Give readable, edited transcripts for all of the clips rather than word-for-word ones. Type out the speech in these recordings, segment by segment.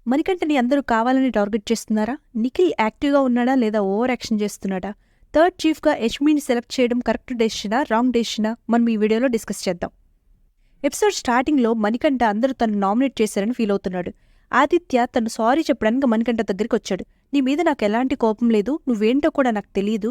మణికంఠని అందరూ కావాలని టార్గెట్ చేస్తున్నారా? నిఖిల్ యాక్టివ్‌గా ఉన్నాడా లేదా ఓవర్ యాక్షన్ చేస్తున్నాడా? థర్డ్ చీఫ్‌గా యష్మిని సెలెక్ట్ చేయడం కరెక్ట్ డెసిషనా? రాంగ్ డెసిషనా? మనం ఈ వీడియోలో డిస్కస్ చేద్దాం. ఎపిసోడ్ స్టార్టింగ్‌లో మణికంఠ అందరూ తనను నామినేట్ చేశారని ఫీల్ అవుతున్నాడు. ఆదిత్య తను సారీ చెప్పడానికి మణికంఠ దగ్గరికి వచ్చాడు. నీ మీద నాకు ఎలాంటి కోపం లేదు, నువ్వేంటో కూడా నాకు తెలీదు,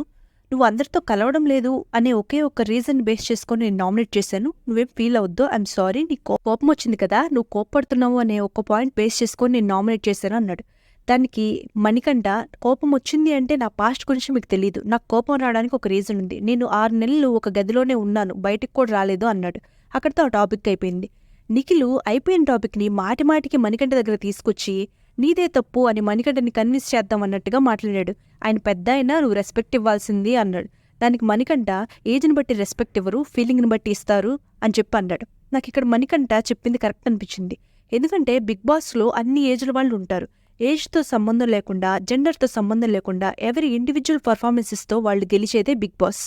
నువ్వు అందరితో కలవడం లేదు అనే ఒకే ఒక్క రీజన్ బేస్ చేసుకొని నేను నామినేట్ చేశాను, నువ్వేం ఫీల్ అవద్దు, ఐఎమ్ సారీ, నీ కోపం వచ్చింది కదా, నువ్వు కోప్పడుతున్నావు అనే ఒక పాయింట్ బేస్ చేసుకొని నేను నామినేట్ చేశాను అన్నాడు. దానికి మణికంఠ, కోపం వచ్చింది అంటే నా పాస్ట్ గురించి మీకు తెలీదు, నాకు కోపం రావడానికి ఒక రీజన్ ఉంది, నేను 6 నెలలు ఒక గదిలోనే ఉన్నాను, బయటికి కూడా రాలేదు అన్నాడు. అక్కడితో ఆ టాపిక్ అయిపోయింది. నిఖిల్ అయిపోయిన టాపిక్ని మాటిమాటికి మణికంఠ దగ్గర తీసుకొచ్చి నీదే తప్పు అని మణికంఠని కన్విన్స్ చేద్దాం అన్నట్టుగా మాట్లాడాడు. ఆయన పెద్ద అయినా నువ్వు రెస్పెక్ట్ ఇవ్వాల్సింది అన్నాడు. దానికి మణికంఠ, ఏజ్ని బట్టి రెస్పెక్ట్ ఇవ్వరు, ఫీలింగ్ని బట్టి ఇస్తారు అని చెప్పి అన్నాడు. నాకు ఇక్కడ మణికంఠ చెప్పింది కరెక్ట్ అనిపించింది. ఎందుకంటే బిగ్ బాస్లో అన్ని ఏజ్ల వాళ్ళు ఉంటారు. ఏజ్తో సంబంధం లేకుండా, జెండర్తో సంబంధం లేకుండా ఎవరి ఇండివిజువల్ పర్ఫార్మెన్సెస్తో వాళ్ళు గెలిచేదే బిగ్ బాస్.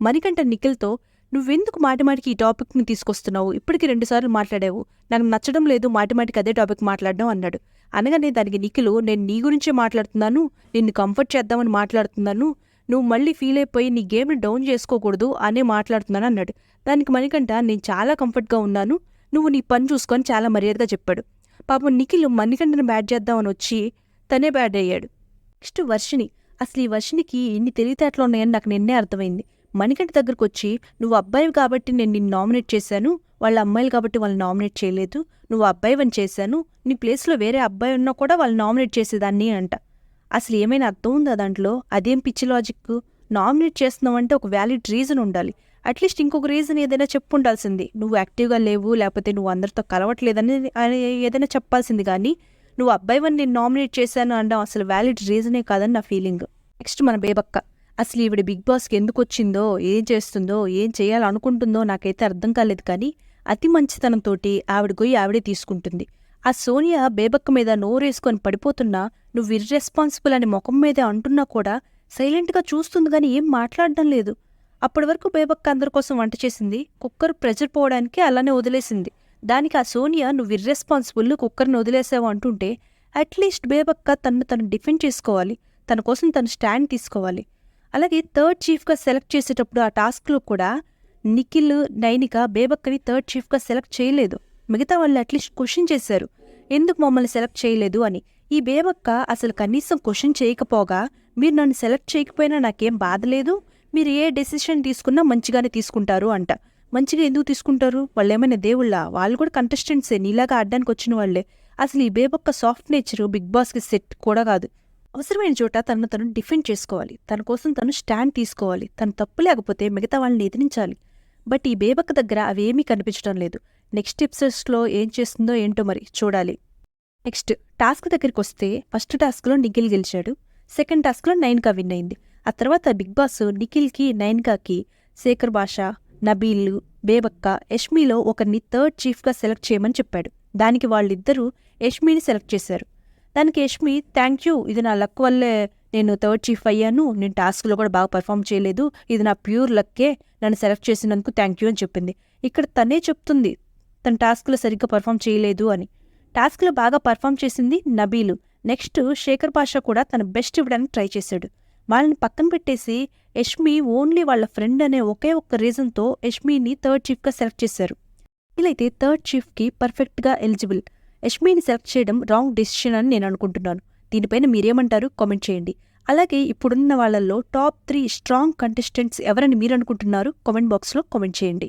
మణికంఠ నిఖిల్తో, నువ్వెందుకు మాటిమాటికి ఈ టాపిక్ని తీసుకొస్తున్నావు, ఇప్పటికి 2 సార్లు మాట్లాడావు, నాకు నచ్చడం లేదు మాటిమాటికి అదే టాపిక్ మాట్లాడడం అన్నాడు. అనగానే దానికి నిఖిల్, నేను నీ గురించే మాట్లాడుతున్నాను, నిన్ను కంఫర్ట్ చేద్దామని మాట్లాడుతున్నాను, నువ్వు మళ్ళీ ఫీల్ అయిపోయి నీ గేమ్ని డౌన్ చేసుకోకూడదు అనే మాట్లాడుతున్నాను అన్నాడు. దానికి మణికంఠ, నేను చాలా కంఫర్ట్గా ఉన్నాను, నువ్వు నీ పని చూసుకొని చాలా మర్యాదగా చెప్పాడు. పాపం నిఖిల్ మణికంఠని బ్యాడ్ చేద్దామని వచ్చి తనే బ్యాడ్ అయ్యాడు. నెక్స్ట్ వర్షిని. అసలు ఈ వర్షినికి ఇన్ని తెలివితేటలు ఉన్నాయని నాకు నిన్నే అర్థమైంది. మణికంఠ దగ్గరకు వచ్చి, నువ్వు అబ్బాయి కాబట్టి నేను నిన్ను నామినేట్ చేశాను, వాళ్ళ అమ్మాయిలు కాబట్టి వాళ్ళు నామినేట్ చేయలేదు, నువ్వు అబ్బాయివని చేశాను, నీ ప్లేస్లో వేరే అబ్బాయి ఉన్నా కూడా వాళ్ళు నామినేట్ చేసేదాన్ని అంట. అసలు ఏమైనా అర్థం ఉందా దాంట్లో? అదేం పిచ్చి లాజిక్? నామినేట్ చేస్తున్నావంటే ఒక వ్యాలిడ్ రీజన్ ఉండాలి, అట్లీస్ట్ ఇంకొక రీజన్ ఏదైనా చెప్పుండాల్సింది. నువ్వు యాక్టివ్గా లేవు, లేకపోతే నువ్వు అందరితో కలవట్లేదని ఏదైనా చెప్పాల్సింది, కానీ నువ్వు అబ్బాయివని నేను నామినేట్ చేశాను అనడం అసలు వ్యాలిడ్ రీజనే కాదని నా ఫీలింగ్. నెక్స్ట్ మన బేబక్క. అసలు ఈవిడ బిగ్ బాస్కి ఎందుకు వచ్చిందో, ఏం చేస్తుందో, ఏం చేయాలనుకుంటుందో నాకైతే అర్థం కాలేదు, కానీ అతి మంచితనంతో ఆవిడ గొయ్యి ఆవిడే తీసుకుంటుంది. ఆ సోనియా బేబక్క మీద నోరేసుకొని పడిపోతున్నా, నువ్వు ఇర్రెస్పాన్సిబుల్ అని ముఖం మీదే అంటున్నా కూడా సైలెంట్గా చూస్తుంది కానీ ఏం మాట్లాడడం లేదు. అప్పటి వరకు బేబక్క అందరి కోసం వంట చేసింది, కుక్కర్ ప్రెజర్ పోవడానికి అలానే వదిలేసింది. దానికి ఆ సోనియా, నువ్వు ఇర్రెస్పాన్సిబుల్, కుక్కర్ని వదిలేసావు అంటుంటే అట్లీస్ట్ బేబక్క తను డిఫెండ్ చేసుకోవాలి, తన కోసం తను స్టాండ్ తీసుకోవాలి. అలాగే థర్డ్ చీఫ్గా సెలెక్ట్ చేసేటప్పుడు ఆ టాస్క్లో కూడా నిఖిల్, నైనిక బేబక్కని థర్డ్ చీఫ్గా సెలెక్ట్ చేయలేదు. మిగతా వాళ్ళు అట్లీస్ట్ క్వశ్చన్ చేశారు, ఎందుకు మమ్మల్ని సెలెక్ట్ చేయలేదు అని. ఈ బేబక్క అసలు కనీసం క్వశ్చన్ చేయకపోగా, మీరు నన్ను సెలెక్ట్ చేయకపోయినా నాకేం బాధ లేదు, మీరు ఏ డెసిషన్ తీసుకున్నా మంచిగానే తీసుకుంటారు అంట. మంచిగా ఎందుకు తీసుకుంటారు? వాళ్ళు ఏమైనా దేవుళ్ళ? వాళ్ళు కూడా కంటెస్టెంట్సే, నీలాగా ఆడడానికి వచ్చిన వాళ్లే. అసలు ఈ బేబక్క సాఫ్ట్ నేచర్ బిగ్ బాస్కి సెట్ కూడా కాదు. అవసరమైన చోట తను డిఫెండ్ చేసుకోవాలి, తన కోసం తను స్టాండ్ తీసుకోవాలి, తను తప్పు లేకపోతే మిగతా వాళ్ళని ఎదిరించాలి. బట్ ఈ బేబక్క దగ్గర అవేమీ కనిపించడం లేదు. నెక్స్ట్ ఎపిసోడ్స్లో ఏం చేస్తుందో ఏంటో మరి చూడాలి. నెక్స్ట్ టాస్క్ దగ్గరికి వస్తే, ఫస్ట్ టాస్క్లో నిఖిల్ గెలిచాడు, సెకండ్ టాస్క్లో నైనిక విన్ అయింది. ఆ తర్వాత బిగ్ బాస్ నిఖిల్కి, నైనికాకి శేఖర్ భాష, నబీల్, బేబక్క, యష్మిలో ఒకరిని థర్డ్ చీఫ్గా సెలెక్ట్ చేయమని చెప్పాడు. దానికి వాళ్ళిద్దరూ యష్మిని సెలెక్ట్ చేశారు. దానికి యష్మి, థ్యాంక్ యూ, ఇది నా లక్ వల్లే నేను థర్డ్ చీఫ్ అయ్యాను, నేను టాస్క్లో కూడా బాగా పర్ఫామ్ చేయలేదు, ఇది నా ప్యూర్ లక్కే, నన్ను సెలెక్ట్ చేసినందుకు థ్యాంక్ యూ అని చెప్పింది. ఇక్కడ తనే చెప్తుంది తన టాస్క్లో సరిగ్గా పర్ఫామ్ చేయలేదు అని. టాస్క్లో బాగా పర్ఫామ్ చేసింది నబీలు. నెక్స్ట్ శేఖర్ భాష కూడా తన బెస్ట్ ఇవ్వడానికి ట్రై చేశాడు. వాళ్ళని పక్కన పెట్టేసి యష్మి ఓన్లీ వాళ్ళ ఫ్రెండ్ అనే ఒకే ఒక్క రీజన్తో యష్మిని థర్డ్ చీఫ్గా సెలెక్ట్ చేశారు. వీలైతే థర్డ్ చీఫ్కి పర్ఫెక్ట్గా ఎలిజిబుల్. యష్మిని సెలెక్ట్ చేయడం రాంగ్ డెసిషన్ అని నేను అనుకుంటున్నాను. దీనిపైన మీరేమంటారు? కామెంట్ చేయండి. అలాగే ఇప్పుడున్న వాళ్ళల్లో టాప్ 3 స్ట్రాంగ్ కంటెస్టెంట్స్ ఎవరని మీరు అనుకుంటున్నారు? కామెంట్ బాక్స్లో కామెంట్ చేయండి.